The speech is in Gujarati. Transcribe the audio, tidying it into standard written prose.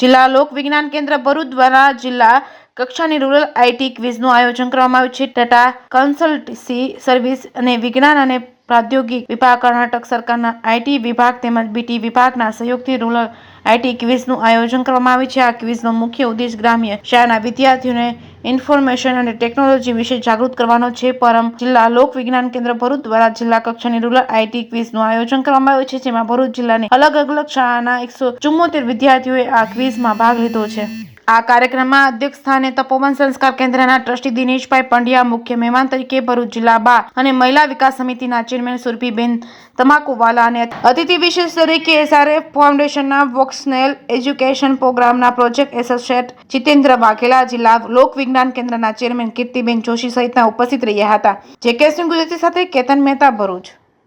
જિલ્લા લોક વિજ્ઞાન કેન્દ્ર ભરૂચ દ્વારા જિલ્લા કક્ષાની રૂરલ આઈટી ક્વિઝનું આયોજન કરવામાં આવ્યું છે. ટાટા કન્સલ્ટન્સી સર્વિસ અને વિજ્ઞાન અને પ્રાદ્યોગિક વિભાગ, કર્ણાટક સરકારના આઈટી વિભાગ તેમજ બીટી વિભાગના સહયોગથી રૂરલ આઈટી ક્વિઝનું આયોજન કરવામાં આવ્યું છે. આ ક્વિઝનો મુખ્ય ઉદ્દેશ ગ્રામ્ય શાળાના વિદ્યાર્થીઓને ઇન્ફોર્મેશન અને ટેકનોલોજી વિશે જાગૃત કરવાનો છે. પરમ જિલ્લા લોક વિજ્ઞાન કેન્દ્ર ભરૂચ દ્વારા જિલ્લા કક્ષાની રૂરલ આઈટી ક્વિઝનું આયોજન કરવામાં આવ્યું છે, જેમાં ભરૂચ જિલ્લાની અલગ અલગ શાળાના 174 વિદ્યાર્થીઓએ આ ક્વિઝમાં ભાગ લીધો છે. આ કાર્યક્રમમાં અધ્યક્ષ સ્થાને તપોવન સંસ્કાર કેન્દ્રના ટ્રસ્ટી દિનેશભાઈ પંડ્યા, મુખ્ય મહેમાન તરીકે ભરૂચ જિલ્લા બા અને મહિલા વિકાસ સમિતિના ચેરમેન સુરભીબેન તમાકુવાલા અને અતિથિ વિશેષ તરીકે SRF ફાઉન્ડેશનના વોકેશનલ એજ્યુકેશન પ્રોગ્રામના પ્રોજેક્ટ એસોસિએટ જીતેન્દ્ર વાઘેલા, જિલ્લા લોક વિજ્ઞાન કેન્દ્રના ચેરમેન કીર્તિબેન જોશી સહિતના ઉપસ્થિત રહ્યા હતા. JK સિંહ ગુજરાતી સાથે કેતન મહેતા, ભરૂચ.